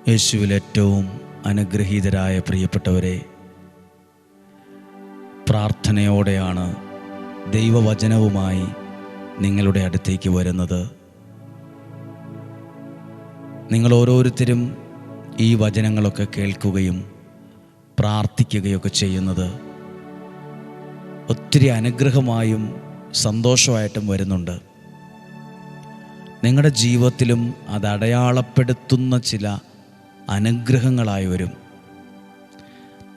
യേശുവിൽ ഏറ്റവും അനുഗ്രഹീതരായ പ്രിയപ്പെട്ടവരെ, പ്രാർത്ഥനയോടെയാണ് ദൈവവചനവുമായി നിങ്ങളുടെ അടുത്തേക്ക് വരുന്നത്. നിങ്ങൾ ഓരോരുത്തരും ഈ വചനങ്ങളൊക്കെ കേൾക്കുകയും പ്രാർത്ഥിക്കുകയൊക്കെ ചെയ്യുന്നത് ഒത്തിരി അനുഗ്രഹമായും സന്തോഷമായിട്ടും വരുന്നുണ്ട്. നിങ്ങളുടെ ജീവിതത്തിലും അത് അടയാളപ്പെടുത്തുന്ന ചില അനുഗ്രഹങ്ങളായി വരും.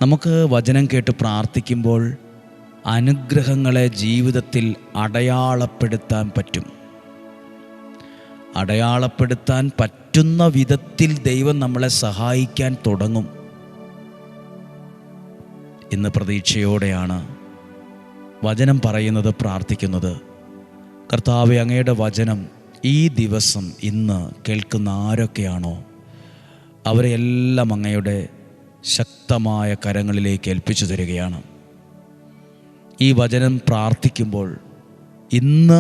നമുക്ക് വചനം കേട്ട് പ്രാർത്ഥിക്കുമ്പോൾ അനുഗ്രഹങ്ങളെ ജീവിതത്തിൽ അടയാളപ്പെടുത്താൻ പറ്റും. അടയാളപ്പെടുത്താൻ പറ്റുന്ന വിധത്തിൽ ദൈവം നമ്മളെ സഹായിക്കാൻ തുടങ്ങും. ഇന്ന് പ്രതീക്ഷയോടെയാണ് വചനം പറയുന്നത്, പ്രാർത്ഥിക്കുന്നത്. കർത്താവേ, അങ്ങയുടെ വചനം ഈ ദിവസം ഇന്ന് കേൾക്കുന്ന ആരൊക്കെയാണോ അവരെ എല്ലാം അങ്ങയുടെ ശക്തമായ കരങ്ങളിലേക്ക് ഏൽപ്പിച്ചു തരികയാണ്. ഈ വചനം പ്രാർത്ഥിക്കുമ്പോൾ ഇന്ന്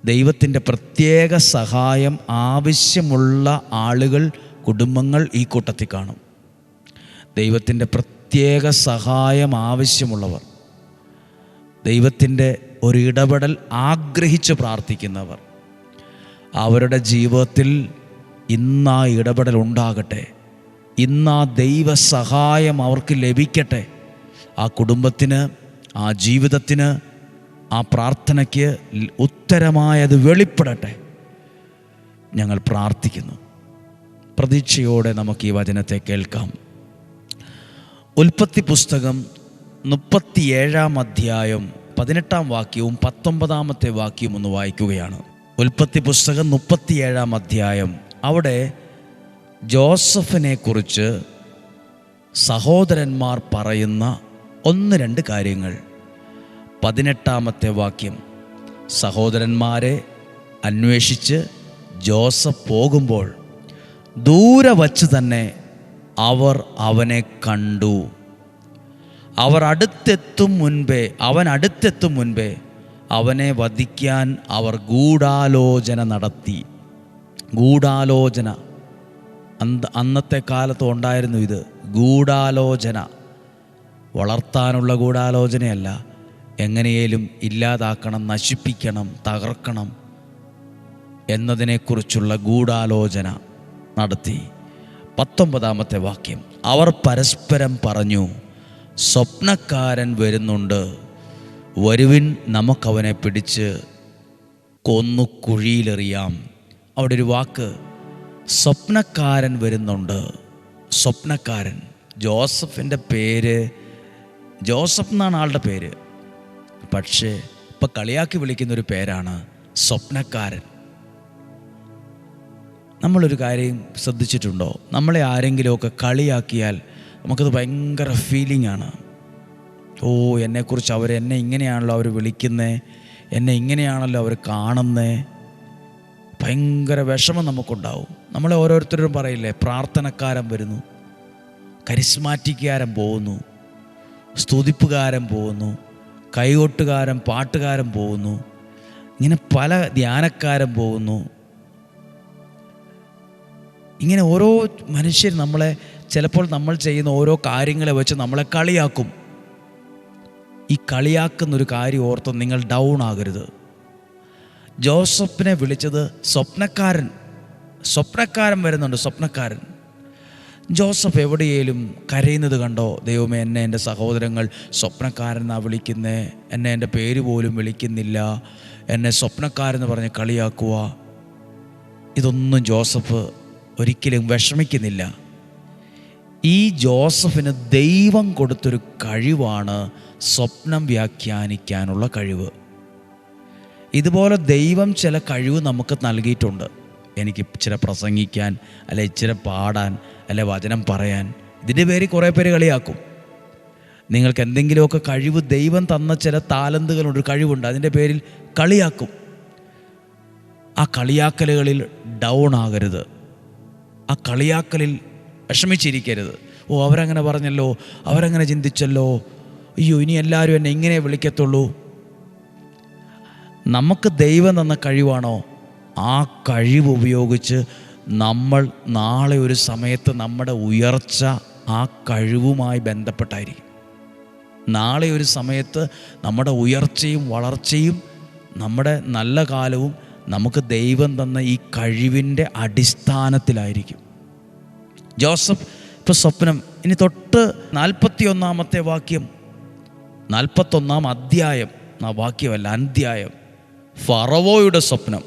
ദൈവത്തിൻ്റെ പ്രത്യേക സഹായം ആവശ്യമുള്ള ആളുകൾ, കുടുംബങ്ങൾ ഈ കൂട്ടത്തിൽ കാണും. ദൈവത്തിൻ്റെ പ്രത്യേക സഹായം ആവശ്യമുള്ളവർ, ദൈവത്തിൻ്റെ ഒരു ഇടപെടൽ ആഗ്രഹിച്ച് പ്രാർത്ഥിക്കുന്നവർ, അവരുടെ ജീവിതത്തിൽ ഇന്ന് ആ ഇടപെടൽ ഉണ്ടാകട്ടെ. ഇന്ന് ആ ദൈവസഹായം അവർക്ക് ലഭിക്കട്ടെ. ആ കുടുംബത്തിന്, ആ ജീവിതത്തിന്, ആ പ്രാർത്ഥനയ്ക്ക് ഉത്തരമായത് വെളിപ്പെടട്ടെ. ഞങ്ങൾ പ്രാർത്ഥിക്കുന്നു. പ്രതീക്ഷയോടെ നമുക്ക് ഈ വചനത്തെ കേൾക്കാം. ഉൽപ്പത്തി പുസ്തകം 37-ാം അധ്യായം 18-ാം വാക്യവും 19-ാമത്തെ വാക്യവും ഒന്ന് വായിക്കുകയാണ്. ഉൽപ്പത്തി പുസ്തകം 37-ാം അധ്യായം. അവിടെ ജോസഫിനെ കുറിച്ച് സഹോദരന്മാർ പറയുന്ന 1-2 കാര്യങ്ങൾ. 18-ാമത്തെ വാക്യം, സഹോദരന്മാരെ അന്വേഷിച്ച് ജോസഫ് പോകുമ്പോൾ ദൂരെ വച്ച് തന്നെ അവർ അവനെ കണ്ടു. അവൻ അടുത്തെത്തും മുൻപേ അവനെ വധിക്കാൻ അവർ ഗൂഢാലോചന നടത്തി. ഗൂഢാലോചന അന്നത്തെ കാലത്ത് ഉണ്ടായിരുന്നു. ഇത് ഗൂഢാലോചന, വളർത്താനുള്ള ഗൂഢാലോചനയല്ല. എങ്ങനെയും ഇല്ലാതാക്കണം, നശിപ്പിക്കണം, തകർക്കണം എന്നതിനെക്കുറിച്ചുള്ള ഗൂഢാലോചന നടത്തി. 19-ാമത്തെ വാക്യം, അവർ പരസ്പരം പറഞ്ഞു, സ്വപ്നക്കാരൻ വരുന്നുണ്ട്, വരുവിൻ, നമുക്കവനെ പിടിച്ച് കൊന്നു കുഴിയിലെറിയാം. അവിടെ ഒരു വാക്ക്, സ്വപ്നക്കാരൻ വരുന്നുണ്ട്. സ്വപ്നക്കാരൻ, ജോസഫിൻ്റെ പേര് ജോസഫ് എന്നാണ് ആളുടെ പേര്. പക്ഷേ ഇപ്പം കളിയാക്കി വിളിക്കുന്നൊരു പേരാണ് സ്വപ്നക്കാരൻ. നമ്മളൊരു കാര്യം ശ്രദ്ധിച്ചിട്ടുണ്ടോ? നമ്മളെ ആരെങ്കിലുമൊക്കെ കളിയാക്കിയാൽ നമുക്കത് ഭയങ്കര ഫീലിംഗാണ്. ഓ, എന്നെക്കുറിച്ച് എന്നെ ഇങ്ങനെയാണല്ലോ അവർ വിളിക്കുന്നത്, എന്നെ ഇങ്ങനെയാണല്ലോ അവർ കാണുന്നത്. ഭയങ്കര വിഷമം നമുക്കുണ്ടാവും. നമ്മളെ ഓരോരുത്തരും പറയില്ലേ, പ്രാർത്ഥനക്കാരൻ വരുന്നു, കരിസ്മാറ്റിക്കാരൻ പോകുന്നു, സ്തുതിപ്പുകാരൻ പോകുന്നു, കൈകൊട്ടുകാരൻ, പാട്ടുകാരൻ പോകുന്നു, ഇങ്ങനെ പല ധ്യാനക്കാരൻ പോകുന്നു. ഇങ്ങനെ ഓരോ മനുഷ്യർ നമ്മളെ ചിലപ്പോൾ നമ്മൾ ചെയ്യുന്ന ഓരോ കാര്യങ്ങളെ വെച്ച് നമ്മളെ കളിയാക്കും. ഈ കളിയാക്കുന്നൊരു കാര്യം ഓർത്ത് നിങ്ങൾ ഡൗൺ ആകരുത്. ജോസഫിനെ വിളിച്ചത് സ്വപ്നക്കാരൻ വരുന്നുണ്ട്, സ്വപ്നക്കാരൻ. ജോസഫ് എവിടെയെങ്കിലും കരയുന്നത് കണ്ടോ? ദൈവമേ, എന്നെ എൻ്റെ സഹോദരങ്ങൾ സ്വപ്നക്കാരെന്നാണ് വിളിക്കുന്നത്, എന്നെ എൻ്റെ പേര് പോലും വിളിക്കുന്നില്ല, എന്നെ സ്വപ്നക്കാരെന്ന് പറഞ്ഞ് കളിയാക്കുക. ഇതൊന്നും ജോസഫ് ഒരിക്കലും വിഷമിക്കുന്നില്ല. ഈ ജോസഫിന് ദൈവം കൊടുത്തൊരു കഴിവാണ് സ്വപ്നം വ്യാഖ്യാനിക്കാനുള്ള കഴിവ്. ഇതുപോലെ ദൈവം ചില കഴിവ് നമുക്ക് നൽകിയിട്ടുണ്ട്. എനിക്ക് ഇച്ചിരി പ്രസംഗിക്കാൻ, അല്ലെ ഇച്ചിരി പാടാൻ, അല്ലെ വചനം പറയാൻ. ഇതിൻ്റെ പേരിൽ കുറേ പേര് കളിയാക്കും. നിങ്ങൾക്ക് എന്തെങ്കിലുമൊക്കെ കഴിവ് ദൈവം തന്ന ചില താലന്തുകളുണ്ട്, കഴിവുണ്ട്, അതിൻ്റെ പേരിൽ കളിയാക്കും. ആ കളിയാക്കലുകളിൽ ഡൗൺ ആകരുത്. ആ കളിയാക്കലിൽ വിഷമിച്ചിരിക്കരുത്. ഓ, അവരങ്ങനെ പറഞ്ഞല്ലോ, അവരങ്ങനെ ചിന്തിച്ചല്ലോ, അയ്യോ, ഇനി എല്ലാവരും എന്നെ ഇങ്ങനെ വിളിക്കത്തുള്ളൂ. നമുക്ക് ദൈവം തന്ന കഴിവാണോ, ആ കഴിവ് ഉപയോഗിച്ച് നമ്മൾ നാളെ ഒരു സമയത്ത് നമ്മുടെ ഉയർച്ച ആ കഴിവുമായി ബന്ധപ്പെട്ടായിരിക്കും. നാളെ ഒരു സമയത്ത് നമ്മുടെ ഉയർച്ചയും വളർച്ചയും നമ്മുടെ നല്ല കാലവും നമുക്ക് ദൈവം തന്ന ഈ കഴിവിൻ്റെ അടിസ്ഥാനത്തിലായിരിക്കും. ജോസഫ് ഇപ്പോൾ സ്വപ്നം, ഇനി തൊട്ട് 41 വാക്യം, 41 അധ്യായം, വാക്യമല്ല അധ്യായം. ഫറവോയുടെ സ്വപ്നം,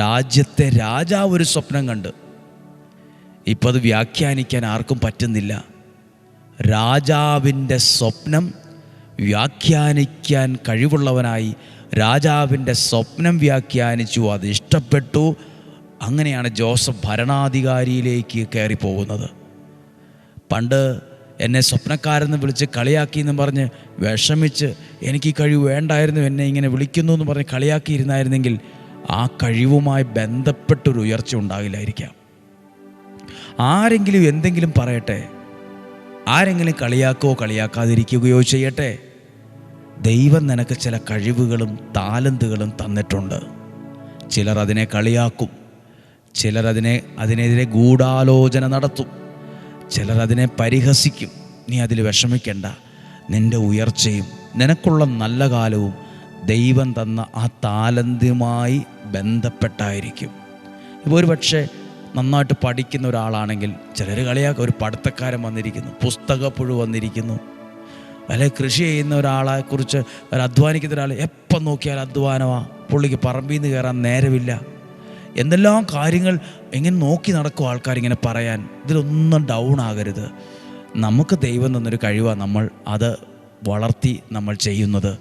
രാജ്യത്തെ രാജാവ് ഒരു സ്വപ്നം കണ്ട്. ഇപ്പം അത് വ്യാഖ്യാനിക്കാൻ ആർക്കും പറ്റുന്നില്ല. രാജാവിൻ്റെ സ്വപ്നം വ്യാഖ്യാനിക്കാൻ കഴിവുള്ളവനായി രാജാവിൻ്റെ സ്വപ്നം വ്യാഖ്യാനിച്ചു, അത് ഇഷ്ടപ്പെട്ടു. അങ്ങനെയാണ് ജോസഫ് ഭരണാധികാരിയിലേക്ക് കയറിപ്പോകുന്നത്. പണ്ട് എന്നെ സ്വപ്നക്കാരെന്ന് വിളിച്ച് കളിയാക്കിയെന്ന് പറഞ്ഞ് വിഷമിച്ച് എനിക്ക് ഈ കഴിവ് വേണ്ടായിരുന്നു, എന്നെ ഇങ്ങനെ വിളിക്കുന്നു എന്ന് പറഞ്ഞ് കളിയാക്കിയിരുന്നായിരുന്നെങ്കിൽ ആ കഴിവുമായി ബന്ധപ്പെട്ടൊരു ഉയർച്ച ഉണ്ടാകില്ലായിരിക്കാം. ആരെങ്കിലും എന്തെങ്കിലും പറയട്ടെ, ആരെങ്കിലും കളിയാക്കുകയോ കളിയാക്കാതിരിക്കുകയോ ചെയ്യട്ടെ, ദൈവം നിനക്ക് ചില കഴിവുകളും താലന്തുകളും തന്നിട്ടുണ്ട്. ചിലർ അതിനെ കളിയാക്കും, ചിലർ അതിനെതിരെ ഗൂഢാലോചന നടത്തും, ചിലർ അതിനെ പരിഹസിക്കും. നീ അതിൽ വിഷമിക്കേണ്ട. നിൻ്റെ ഉയർച്ചയും നിനക്കുള്ള നല്ല കാലവും ദൈവം തന്ന ആ താലന്തുമായി ബന്ധപ്പെട്ടായിരിക്കും. ഇപ്പോൾ ഒരു പക്ഷേ നന്നായിട്ട് പഠിക്കുന്ന ഒരാളാണെങ്കിൽ ചിലർ കളിയാക്കും. ഒരു പഠിത്തക്കാരൻ വന്നിരിക്കുന്നു, പുസ്തകപ്പുഴു വന്നിരിക്കുന്നു, അല്ലെങ്കിൽ കൃഷി ചെയ്യുന്ന ഒരാളെക്കുറിച്ച്, ഒരു അധ്വാനിക്കുന്ന ഒരാൾ, എപ്പം നോക്കിയാൽ അധ്വാനമാണ്, പുള്ളിക്ക് പറമ്പിൽ നിന്ന് കയറാൻ നേരമില്ല, എന്തെല്ലാം കാര്യങ്ങൾ ഇങ്ങനെ നോക്കി നടക്കും ആൾക്കാരിങ്ങനെ പറയാൻ. ഇതിലൊന്നും ഡൗൺ ആകരുത്. നമുക്ക് ദൈവം തന്നൊരു കഴിവാണ്, നമ്മൾ അത് വളർത്തി നമ്മൾ ചെയ്യുന്നത്.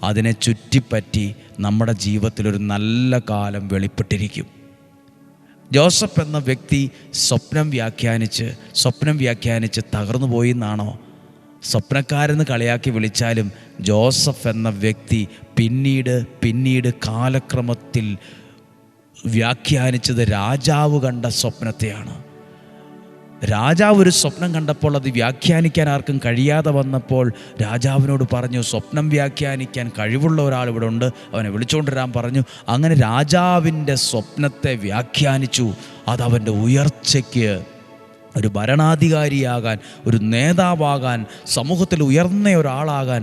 അതിനെ ചുറ്റിപ്പറ്റി നമ്മുടെ ജീവിതത്തിലൊരു നല്ല കാലം വെളിപ്പെട്ടിരിക്കും. ജോസഫ് എന്ന വ്യക്തി സ്വപ്നം വ്യാഖ്യാനിച്ച് തകർന്നു പോയി എന്നാണോ? സ്വപ്നക്കാരെന്ന് കളിയാക്കി വിളിച്ചാലും ജോസഫ് എന്ന വ്യക്തി പിന്നീട് കാലക്രമത്തിൽ വ്യാഖ്യാനിച്ചത് രാജാവ് കണ്ട സ്വപ്നത്തെയാണ്. രാജാവ് ഒരു സ്വപ്നം കണ്ടപ്പോൾ അത് വ്യാഖ്യാനിക്കാൻ ആർക്കും കഴിയാതെ വന്നപ്പോൾ രാജാവിനോട് പറഞ്ഞു, സ്വപ്നം വ്യാഖ്യാനിക്കാൻ കഴിവുള്ള ഒരാൾ ഇവിടെ ഉണ്ട്, അവനെ വിളിച്ചുകൊണ്ടുവരാൻ പറഞ്ഞു. അങ്ങനെ രാജാവിൻ്റെ സ്വപ്നത്തെ വ്യാഖ്യാനിച്ചു. അതവൻ്റെ ഉയർച്ചയ്ക്ക്, ഒരു ഭരണാധികാരിയാകാൻ, ഒരു നേതാവാകാൻ, സമൂഹത്തിൽ ഉയർന്ന ഒരാളാകാൻ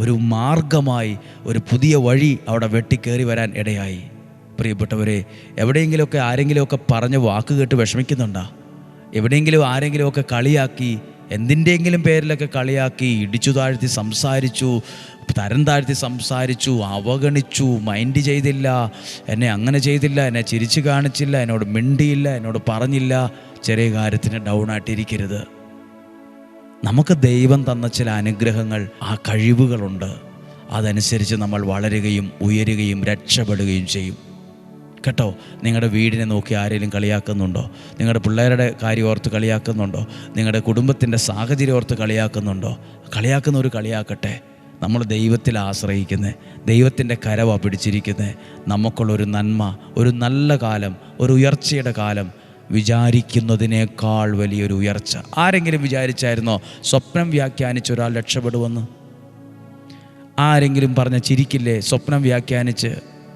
ഒരു മാർഗമായി, ഒരു പുതിയ വഴി അവിടെ വെട്ടിക്കേറി വരാൻ ഇടയായി. പ്രിയപ്പെട്ടവരെ, എവിടെയെങ്കിലുമൊക്കെ ആരെങ്കിലുമൊക്കെ പറഞ്ഞ വാക്ക് കേട്ട് വിഷമിക്കുന്നുണ്ടോ? എവിടെയെങ്കിലും ആരെങ്കിലുമൊക്കെ കളിയാക്കി, എന്തിൻ്റെയെങ്കിലും പേരിലൊക്കെ കളിയാക്കി, ഇടിച്ചു താഴ്ത്തി സംസാരിച്ചു, തരം താഴ്ത്തി സംസാരിച്ചു, അവഗണിച്ചു, മൈൻഡ് ചെയ്തില്ല, എന്നെ അങ്ങനെ ചെയ്തില്ല, എന്നെ ചിരിച്ചു കാണിച്ചില്ല, എന്നോട് മിണ്ടിയില്ല, എന്നോട് പറഞ്ഞില്ല, ചെറിയ കാര്യത്തിന് ഡൗൺ ആയിട്ടിരിക്കരുത്. നമുക്ക് ദൈവം തന്ന ചില അനുഗ്രഹങ്ങൾ, ആ കഴിവുകളുണ്ട്. അതനുസരിച്ച് നമ്മൾ വളരുകയും ഉയരുകയും രക്ഷപ്പെടുകയും ചെയ്യും കേട്ടോ. നിങ്ങളുടെ വീടിനെ നോക്കി ആരെങ്കിലും കളിയാക്കുന്നുണ്ടോ? നിങ്ങളുടെ പിള്ളേരുടെ കാര്യം ഓർത്ത് കളിയാക്കുന്നുണ്ടോ? നിങ്ങളുടെ കുടുംബത്തിൻ്റെ സാഹചര്യം ഓർത്ത് കളിയാക്കുന്നുണ്ടോ? കളിയാക്കുന്നവർ കളിയാക്കട്ടെ. നമ്മൾ ദൈവത്തിൽ ആശ്രയിക്കുന്നത്, ദൈവത്തിൻ്റെ കരവ പിടിച്ചിരിക്കുന്നത്. നമുക്കുള്ളൊരു നന്മ, ഒരു നല്ല കാലം, ഒരു ഉയർച്ചയുടെ കാലം വിചാരിക്കുന്നതിനേക്കാൾ വലിയൊരു ഉയർച്ച. ആരെങ്കിലും വിചാരിച്ചായിരുന്നോ സ്വപ്നം വ്യാഖ്യാനിച്ച് ഒരാൾ രക്ഷപ്പെടുമെന്ന്? ആരെങ്കിലും പറഞ്ഞ ചിരിക്കില്ലേ? സ്വപ്നം വ്യാഖ്യാനിച്ച്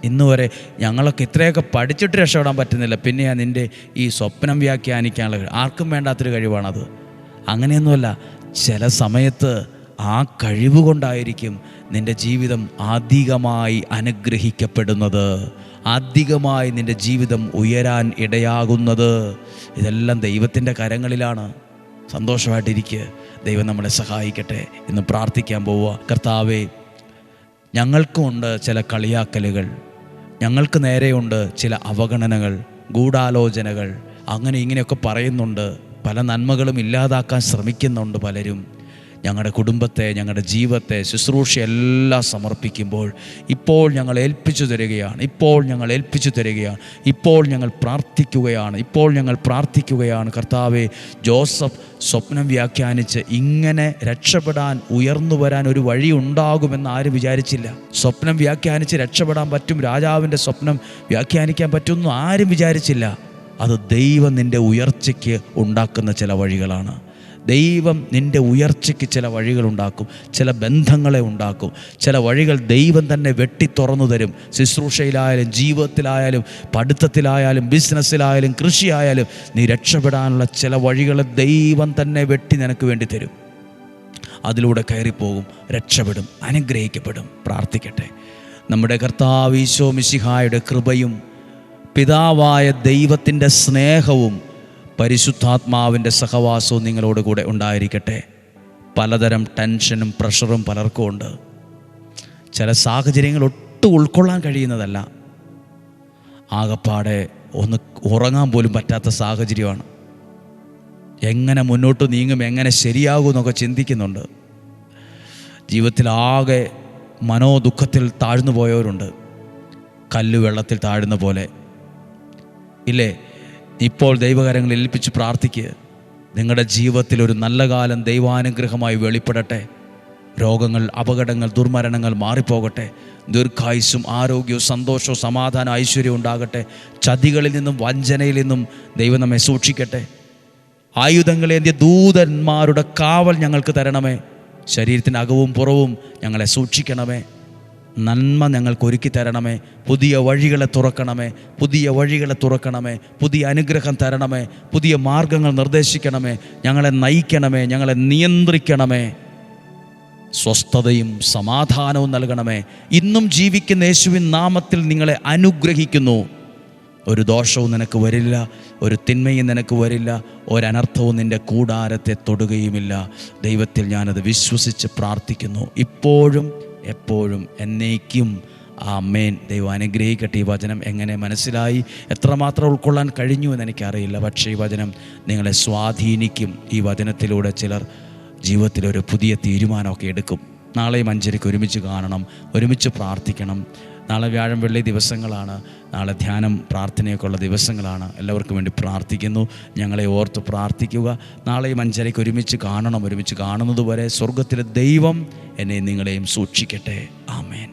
ഇന്ന് വരെ ഞങ്ങളൊക്കെ ഇത്രയൊക്കെ പഠിച്ചിട്ട് രക്ഷപ്പെടാൻ പറ്റുന്നില്ല, പിന്നെയാ നിൻ്റെ ഈ സ്വപ്നം വ്യാഖ്യാനിക്കാനുള്ള ആർക്കും വേണ്ടാത്തൊരു കഴിവാണത്. അങ്ങനെയൊന്നുമല്ല. ചില സമയത്ത് ആ കഴിവ് കൊണ്ടായിരിക്കും നിൻ്റെ ജീവിതം അധികമായി അനുഗ്രഹിക്കപ്പെടുന്നത്, അധികമായി നിൻ്റെ ജീവിതം ഉയരാൻ ഇടയാകുന്നത്. ഇതെല്ലാം ദൈവത്തിൻ്റെ കരങ്ങളിലാണ്. സന്തോഷമായിട്ടിരിക്കുക. ദൈവം നമ്മളെ സഹായിക്കട്ടെ. ഇന്ന് പ്രാർത്ഥിക്കാൻ പോവുക. കർത്താവേ, ഞങ്ങൾക്കുമുണ്ട് ചില കളിയാക്കലുകൾ, ഞങ്ങൾക്ക് നേരെയുണ്ട് ചില അവഗണനകൾ, ഗൂഢാലോചനകൾ, അങ്ങനെ ഇങ്ങനെയൊക്കെ പറയുന്നുണ്ട്. പല നന്മകളും ഇല്ലാതാക്കാൻ ശ്രമിക്കുന്നുണ്ട് പലരും. ഞങ്ങളുടെ കുടുംബത്തെ, ഞങ്ങളുടെ ജീവിതത്തെ, ശുശ്രൂഷയെല്ലാം സമർപ്പിക്കുമ്പോൾ ഇപ്പോൾ ഞങ്ങൾ ഏൽപ്പിച്ചു തരികയാണ്. ഇപ്പോൾ ഞങ്ങൾ പ്രാർത്ഥിക്കുകയാണ്. കർത്താവേ, ജോസഫ് സ്വപ്നം വ്യാഖ്യാനിച്ച് ഇങ്ങനെ രക്ഷപ്പെടാൻ, ഉയർന്നു വരാൻ ഒരു വഴി ഉണ്ടാകുമെന്ന് ആരും വിചാരിച്ചില്ല. സ്വപ്നം വ്യാഖ്യാനിച്ച് രക്ഷപ്പെടാൻ പറ്റും, രാജാവിൻ്റെ സ്വപ്നം വ്യാഖ്യാനിക്കാൻ പറ്റുമെന്ന് ആരും വിചാരിച്ചില്ല. അത് ദൈവം നിൻ്റെ ഉയർച്ചയ്ക്ക് ഉണ്ടാക്കുന്ന ചില വഴികളാണ്. ദൈവം നിൻ്റെ ഉയർച്ചയ്ക്ക് ചില വഴികളുണ്ടാക്കും, ചില ബന്ധങ്ങളെ ഉണ്ടാക്കും, ചില വഴികൾ ദൈവം തന്നെ വെട്ടി തുറന്നു തരും. ശുശ്രൂഷയിലായാലും, ജീവിതത്തിലായാലും, പഠിത്തത്തിലായാലും, ബിസിനസ്സിലായാലും, കൃഷിയായാലും നീ രക്ഷപ്പെടാനുള്ള ചില വഴികൾ ദൈവം തന്നെ വെട്ടി നിനക്ക് വേണ്ടി തരും. അതിലൂടെ കയറിപ്പോകും, രക്ഷപ്പെടും, അനുഗ്രഹിക്കപ്പെടും. പ്രാർത്ഥിക്കട്ടെ. നമ്മുടെ കർത്താവ് ഈശോ മിശിഹായുടെ കൃപയും പിതാവായ ദൈവത്തിൻ്റെ സ്നേഹവും പരിശുദ്ധാത്മാവിൻ്റെ സഹവാസവും നിങ്ങളോട് കൂടെ ഉണ്ടായിരിക്കട്ടെ. പലതരം ടെൻഷനും പ്രഷറും പലർക്കും ഉണ്ട്. ചില സാഹചര്യങ്ങൾ ഒട്ടും ഉൾക്കൊള്ളാൻ കഴിയുന്നതല്ല. ആകപ്പാടെ ഒന്ന് ഉറങ്ങാൻ പോലും പറ്റാത്ത സാഹചര്യമാണ്. എങ്ങനെ മുന്നോട്ട് നീങ്ങും, എങ്ങനെ ശരിയാകും എന്നൊക്കെ ചിന്തിക്കുന്നുണ്ട്. ജീവിതത്തിലാകെ മനോദുഃഖത്തിൽ താഴ്ന്നു പോയവരുണ്ട്, കല്ല് വെള്ളത്തിൽ താഴുന്ന പോലെ. ഇല്ലേ? ഇപ്പോൾ ദൈവകരങ്ങളിൽ ഏൽപ്പിച്ച് പ്രാർത്ഥിക്കുക. നിങ്ങളുടെ ജീവിതത്തിൽ ഒരു നല്ല കാലം ദൈവാനുഗ്രഹമായി വെളിപ്പെടട്ടെ. രോഗങ്ങൾ, അപകടങ്ങൾ, ദുർമരണങ്ങൾ മാറിപ്പോകട്ടെ. ദീർഘായുസ്സും ആരോഗ്യവും സന്തോഷവും സമാധാനം ഐശ്വര്യവും ഉണ്ടാകട്ടെ. ചതികളിൽ നിന്നും വഞ്ചനയിൽ നിന്നും ദൈവം നമ്മെ സൂക്ഷിക്കട്ടെ. ആയുധങ്ങളേന്തിയ ദൂതന്മാരുടെ കാവൽ ഞങ്ങൾക്ക് തരണമേ. ശരീരത്തിൻ്റെ അകവും പുറവും ഞങ്ങളെ സൂക്ഷിക്കണമേ. നന്മ ഞങ്ങൾക്ക് ഒരുക്കി തരണമേ. പുതിയ വഴികളെ തുറക്കണമേ, പുതിയ വഴികളെ തുറക്കണമേ. പുതിയ അനുഗ്രഹം തരണമേ, പുതിയ മാർഗങ്ങൾ നിർദ്ദേശിക്കണമേ. ഞങ്ങളെ നയിക്കണമേ, ഞങ്ങളെ നിയന്ത്രിക്കണമേ. സ്വസ്ഥതയും സമാധാനവും നൽകണമേ. ഇന്നും ജീവിക്കുന്ന യേശുവിൻ നാമത്തിൽ നിങ്ങളെ അനുഗ്രഹിക്കുന്നു. ഒരു ദോഷവും നിനക്ക് വരില്ല, ഒരു തിന്മയും നിനക്ക് വരില്ല, ഒരനർത്ഥവും നിൻ്റെ കൂടാരത്തെ തൊടുകയുമില്ല. ദൈവത്തിൽ ഞാനത് വിശ്വസിച്ച് പ്രാർത്ഥിക്കുന്നു, ഇപ്പോഴും എപ്പോഴും എന്നേക്കും. ആമേൻ. ദൈവം അനുഗ്രഹിക്കട്ടെ. ഈ വചനം എങ്ങനെ മനസ്സിലായി, എത്രമാത്രം ഉൾക്കൊള്ളാൻ കഴിഞ്ഞു എന്ന് എനിക്കറിയില്ല. പക്ഷേ ഈ വചനം നിങ്ങളെ സ്വാധീനിക്കും. ഈ വചനത്തിലൂടെ ചിലർ ജീവിതത്തിലൊരു പുതിയ തീരുമാനമൊക്കെ എടുക്കും. നാളെയും 5:30 ഒരുമിച്ച് കാണണം, ഒരുമിച്ച് പ്രാർത്ഥിക്കണം. നാളെ വ്യാഴം വെള്ളി ദിവസങ്ങളാണ്. നാളെ ധ്യാനം പ്രാർത്ഥനയൊക്കെ ഉള്ള ദിവസങ്ങളാണ്. എല്ലാവർക്കും വേണ്ടി പ്രാർത്ഥിക്കുന്നു. ഞങ്ങളെ ഓർത്ത് പ്രാർത്ഥിക്കുക. നാളെയും 5:30 ഒരുമിച്ച് കാണണം. ഒരുമിച്ച് കാണുന്നത് വരെ സ്വർഗത്തിലെ ദൈവം എന്നെ നിങ്ങളെയും സൂക്ഷിക്കട്ടെ. ആമേൻ.